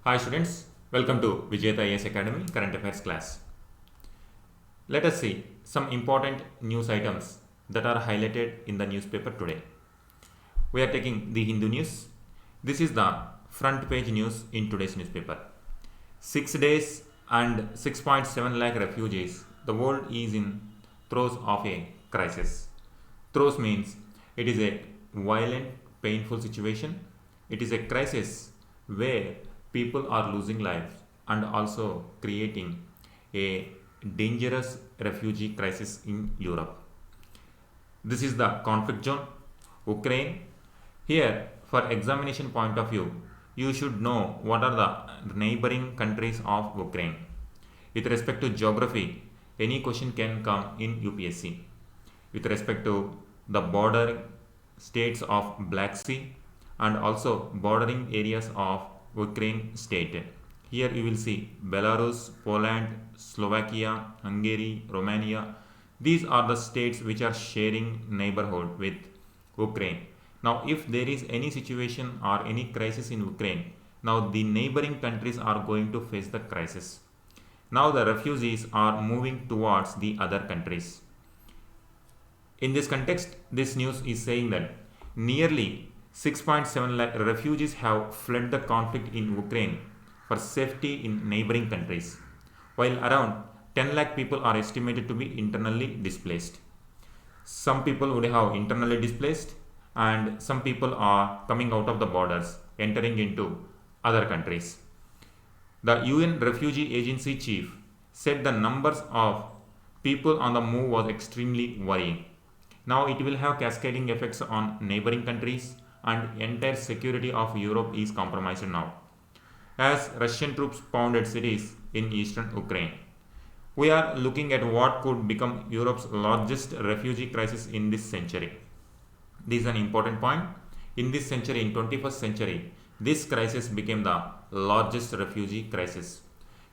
Hi students, welcome to Vijayata IAS Academy Current Affairs class. Let us see some important news items that are highlighted in the newspaper today. We are taking the Hindu news. This is the front page news in today's newspaper. 6 days and 6.7 lakh refugees. The world is in throes of a crisis. Throes means it is a violent, painful situation. It is a crisis where people are losing lives and also creating a dangerous refugee crisis in Europe. This is the conflict zone, Ukraine. Here, for examination point of view, you should know what are the neighboring countries of Ukraine. With respect to geography, any question can come in UPSC. With respect to the border states of Black Sea and also bordering areas of Ukraine state. Here you will see Belarus, Poland, Slovakia, Hungary, Romania. These are the states which are sharing neighborhood with Ukraine. Now if there is any situation or any crisis in Ukraine, now the neighboring countries are going to face the crisis. Now the refugees are moving towards the other countries. In this context, this news is saying that nearly 6.7 lakh refugees have fled the conflict in Ukraine for safety in neighboring countries, while around 10 lakh people are estimated to be internally displaced. Some people would have internally displaced and some people are coming out of the borders, entering into other countries. The UN Refugee Agency chief said the numbers of people on the move was extremely worrying. Now it will have cascading effects on neighboring countries and entire security of Europe is compromised now, as Russian troops pounded cities in eastern Ukraine. We are looking at what could become Europe's largest refugee crisis in this century. This is an important point. In this century, in 21st century, this crisis became the largest refugee crisis.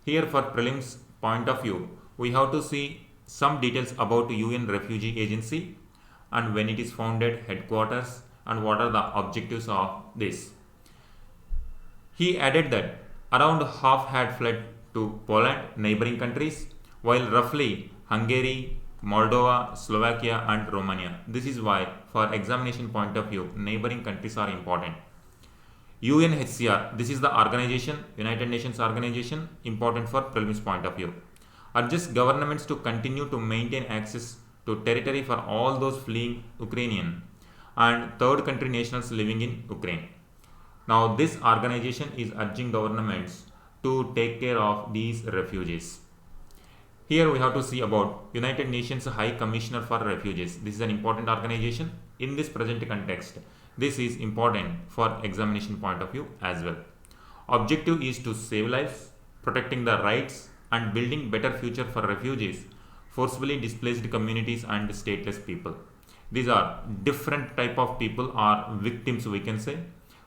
Here for prelims point of view, we have to see some details about UN Refugee Agency and when it is founded, headquarters, and what are the objectives of this. He added that around half had fled to Poland, neighboring countries, while roughly Hungary, Moldova, Slovakia, and Romania. This is why, for examination point of view, neighboring countries are important. UNHCR, this is the organization, United Nations organization, important for prelims point of view, urges governments to continue to maintain access to territory for all those fleeing Ukrainian and third country nationals living in Ukraine. Now this organization is urging governments to take care of these refugees. Here we have to see about United Nations High Commissioner for Refugees. This is an important organization in this present context. This is important for examination point of view as well. Objective is to save lives, protecting the rights and building better future for refugees, forcibly displaced communities and stateless people. These are different type of people are victims, we can say,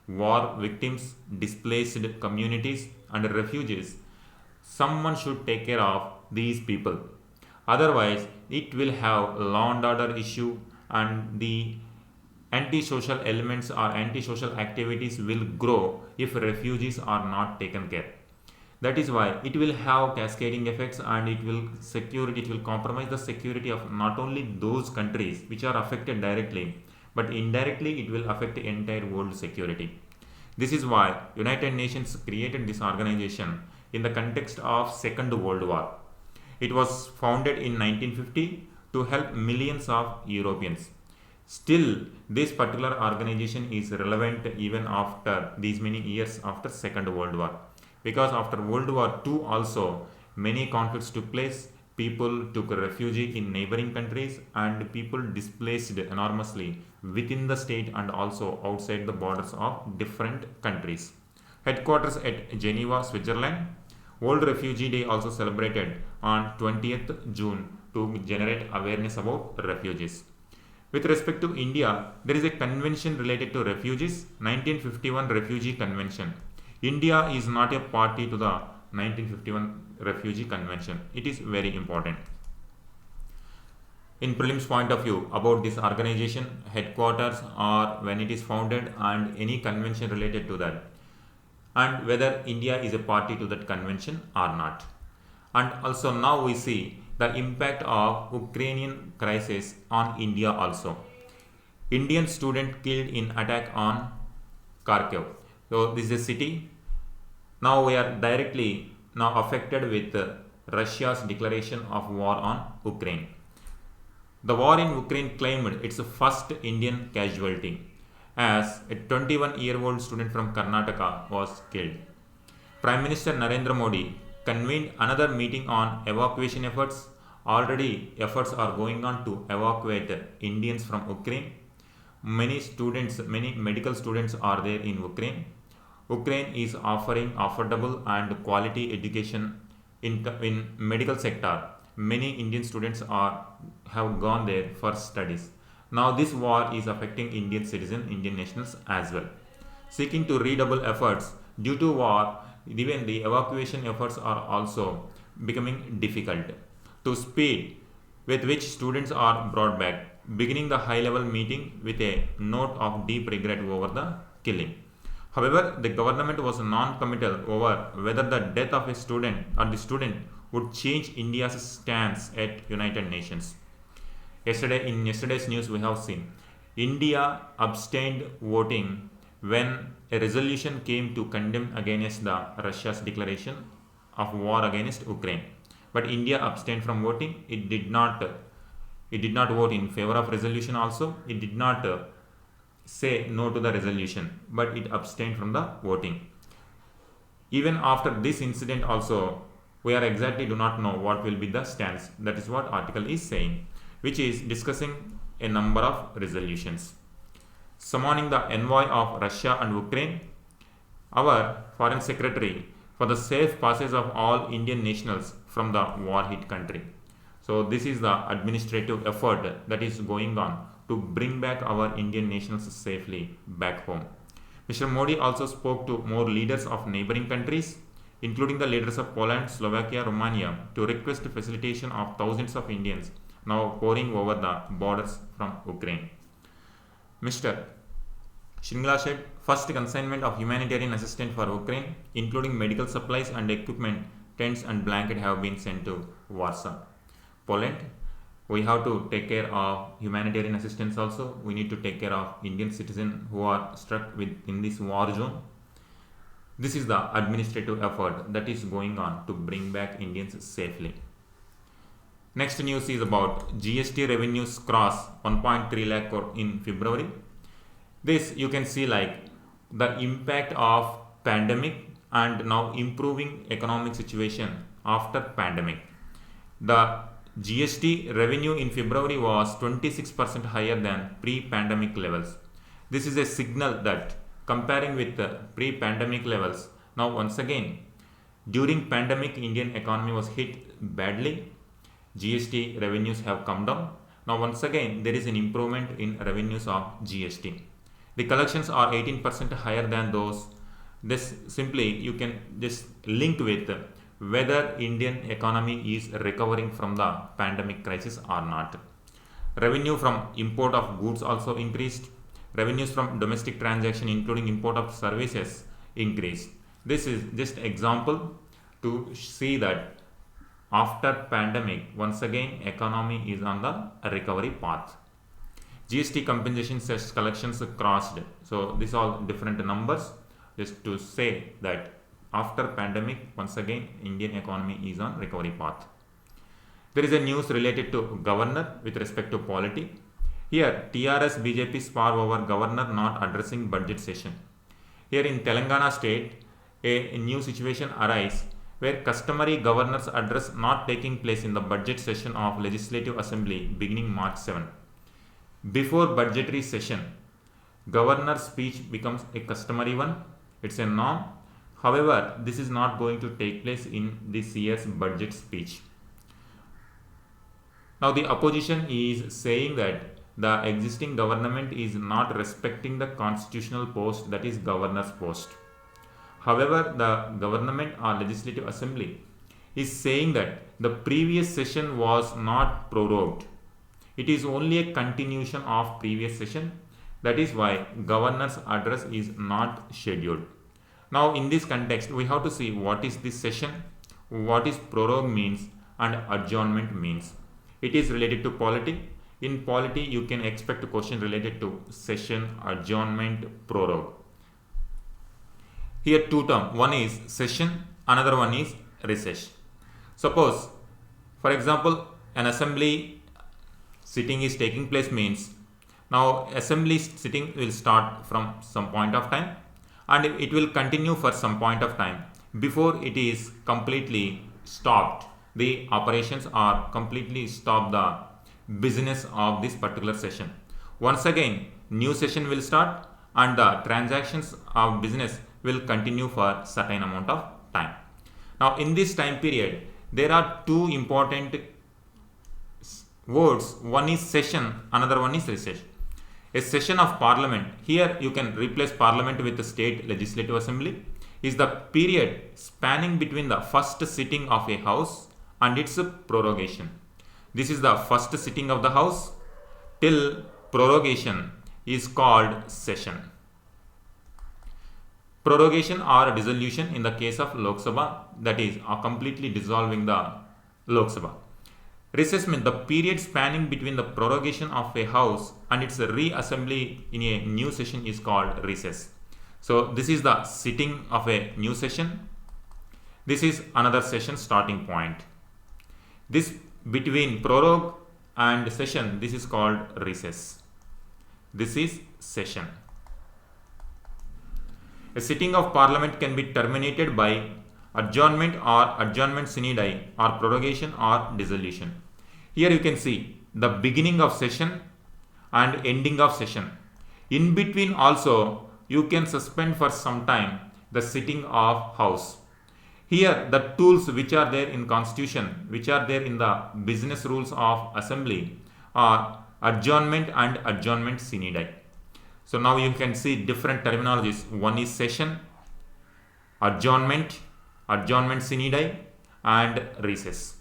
war victims, displaced communities and refugees. Someone should take care of these people. Otherwise, it will have law and order issue and the antisocial elements or antisocial activities will grow if refugees are not taken care. That is why it will have cascading effects and it will compromise the security of not only those countries which are affected directly, but indirectly it will affect the entire world security. This is why United Nations created this organization in the context of Second World War. It was founded in 1950 to help millions of Europeans. Still, this particular organization is relevant even after these many years after Second World War. Because after World War II also many conflicts took place, people took refuge in neighboring countries and people displaced enormously within the state and also outside the borders of different countries. Headquarters at Geneva, Switzerland. World Refugee Day also celebrated on 20th June to generate awareness about refugees. With respect to India, there is a convention related to refugees, 1951 Refugee Convention. India is not a party to the 1951 Refugee Convention. It is very important. In prelims point of view about this organization, headquarters or when it is founded and any convention related to that. and whether India is a party to that convention or not. And also now we see the impact of Ukrainian crisis on India also. Indian student killed in attack on Kharkiv. So this is a city. Now we are directly now affected with Russia's declaration of war on Ukraine. The war in Ukraine claimed its first Indian casualty as a 21-year-old student from Karnataka was killed. Prime Minister Narendra Modi convened another meeting on evacuation efforts. Already efforts are going on to evacuate Indians from Ukraine. Many medical students are there in Ukraine. Ukraine is offering affordable and quality education in medical sector. Many Indian students have gone there for studies. Now this war is affecting Indian citizens, Indian nationals as well. Seeking to redouble efforts due to war, even the evacuation efforts are also becoming difficult. To speed with which students are brought back, beginning the high-level meeting with a note of deep regret over the killing. However, the government was non-committal over whether the death of a student or the student would change India's stance at United Nations. In yesterday's news, we have seen India abstained voting when a resolution came to condemn against the Russia's declaration of war against Ukraine. But India abstained from voting. It did not vote in favor of resolution also. It did not say no to the resolution, but it abstained from the voting. Even after this incident also, we are exactly do not know what will be the stance. That is what article is saying, which is discussing a number of resolutions. Summoning the envoy of Russia and Ukraine, our foreign secretary for the safe passage of all Indian nationals from the war-hit country. So this is the administrative effort that is going on to bring back our Indian nationals safely back home. Mr. Modi also spoke to more leaders of neighboring countries, including the leaders of Poland, Slovakia, Romania, to request facilitation of thousands of Indians now pouring over the borders from Ukraine. Mr. Shringla said, first consignment of humanitarian assistance for Ukraine, including medical supplies and equipment, tents and blankets have been sent to Warsaw. Poland, we have to take care of humanitarian assistance also. We need to take care of Indian citizens who are struck in this war zone. This is the administrative effort that is going on to bring back Indians safely. Next news is about GST revenues cross 1.3 lakh crore in February. This you can see like the impact of pandemic and now improving economic situation after pandemic. The GST revenue in February was 26% higher than pre-pandemic levels. This is a signal that comparing with the pre-pandemic levels, now once again, during pandemic Indian economy was hit badly. GST revenues have come down. Now once again there is an improvement in revenues of GST. The collections are 18% higher than those. This simply you can just link with whether Indian economy is recovering from the pandemic crisis or not. Revenue from import of goods also increased. Revenues from domestic transaction including import of services increased. This is just example to see that after pandemic once again economy is on the recovery path. GST compensation cess collections crossed. So these all different numbers just to say that after pandemic once again Indian economy is on recovery path. There is a news related to governor with respect to polity. Here TRS BJP spar over governor not addressing budget session. Here in Telangana state a new situation arises where customary governor's address not taking place in the budget session of Legislative Assembly beginning March 7. Before budgetary session, governor's speech becomes a customary one. It's a norm. However, this is not going to take place in this year's budget speech. Now the opposition is saying that the existing government is not respecting the constitutional post, that is governor's post. However, the government or legislative assembly is saying that the previous session was not prorogued. It is only a continuation of previous session. That is why governor's address is not scheduled. Now in this context, we have to see what is this session, what is prorogue means, and adjournment means. It is related to polity. In polity, you can expect a question related to session, adjournment, prorogue. Here two terms, one is session, another one is recess. Suppose, for example, an assembly sitting is taking place means, now assembly sitting will start from some point of time and it will continue for some point of time before it is completely stopped. The operations are completely stop the business of this particular session. Once again, new session will start and the transactions of business will continue for certain amount of time. Now in this time period, there are two important words. One is session, another one is recess. A session of parliament, here you can replace parliament with the state legislative assembly, is the period spanning between the first sitting of a house and its prorogation. This is the first sitting of the house till prorogation is called session. Prorogation or dissolution in the case of Lok Sabha, that is completely dissolving the Lok Sabha. Recess means the period spanning between the prorogation of a house and its reassembly in a new session is called recess. So this is the sitting of a new session. This is another session starting point. This between prorogue and session, this is called recess. This is session. A sitting of parliament can be terminated by adjournment or adjournment sine die or prorogation or dissolution. Here you can see the beginning of session and ending of session. In between also you can suspend for some time the sitting of house. Here the tools which are there in constitution, which are there in the business rules of assembly are adjournment and adjournment sine die. So now you can see different terminologies. One is session, adjournment, adjournment sine die, and recess.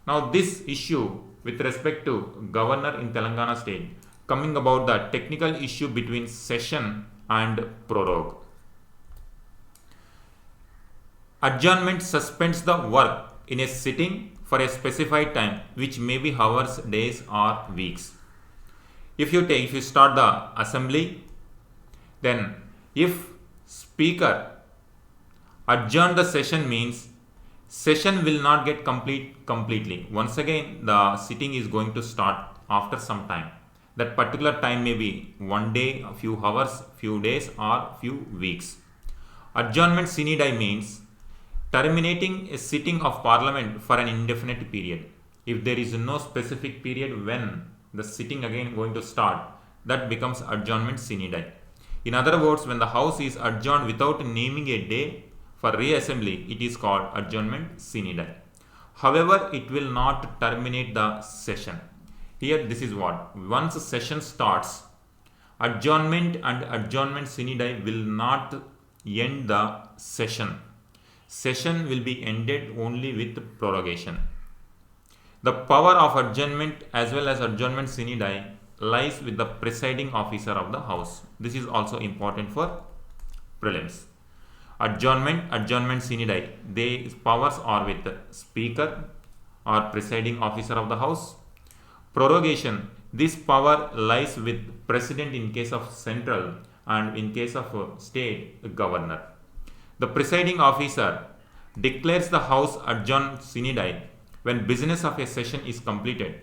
Now this issue with respect to governor in Telangana state, coming about the technical issue between session and prorogue. Adjournment suspends the work in a sitting for a specified time, which may be hours, days, or weeks. If you start the assembly, then if speaker adjourn the session means session will not get completely. Once again, the sitting is going to start after some time. That particular time may be one day, a few hours, few days, or few weeks. Adjournment sine die means terminating a sitting of parliament for an indefinite period. If there is no specific period when the sitting again going to start, that becomes adjournment sine die. In other words, when the house is adjourned without naming a day for reassembly, it is called adjournment sine die. However, it will not terminate the session. Here, this is what, once a session starts, adjournment and adjournment sine die will not end the session. Session will be ended only with prorogation. The power of adjournment as well as adjournment sine die lies with the presiding officer of the house. This is also important for prelims. Adjournment sine die, their powers are with the speaker or presiding officer of the house. Prorogation, this power lies with president in case of central and in case of state, governor. The presiding officer declares the house adjourned sine die when business of a session is completed.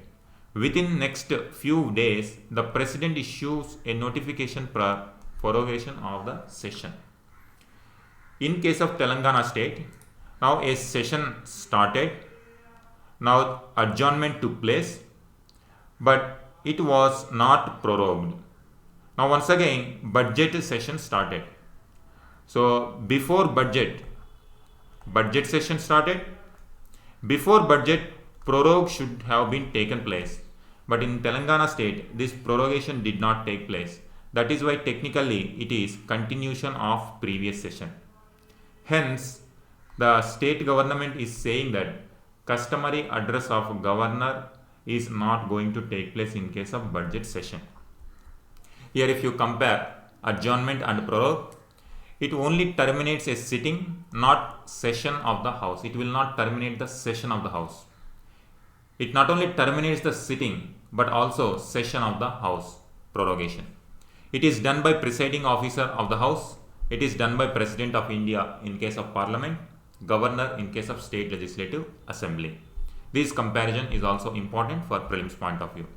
Within next few days, the president issues a notification for prorogation of the session. In case of Telangana state, now a session started, now adjournment took place, but it was not prorogued. Now once again, budget session started. So before budget session started. Before budget, prorogue should have been taken place. But in Telangana state, this prorogation did not take place. That is why technically it is continuation of previous session. Hence, the state government is saying that customary address of governor is not going to take place in case of budget session. Here if you compare adjournment and prorogue, It only terminates a sitting, not session of the House. It will not terminate the session of the House. It not only terminates the sitting but also session of the House prorogation. It is done by presiding officer of the House. It is done by President of India in case of Parliament, Governor in case of State Legislative Assembly. This comparison is also important for prelims point of view.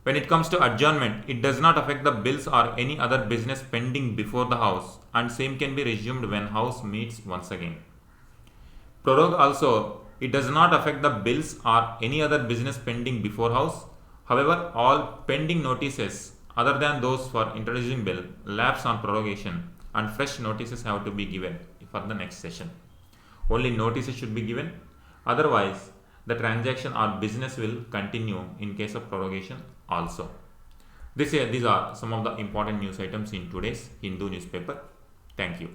When it comes to adjournment, it does not affect the bills or any other business pending before the House, and same can be resumed when House meets once again. Prorogue also, it does not affect the bills or any other business pending before House. However, all pending notices other than those for introducing bill lapse on prorogation, and fresh notices have to be given for the next session. Only notices should be given, otherwise the transaction or business will continue in case of prorogation also. These are some of the important news items in today's Hindu newspaper. Thank you.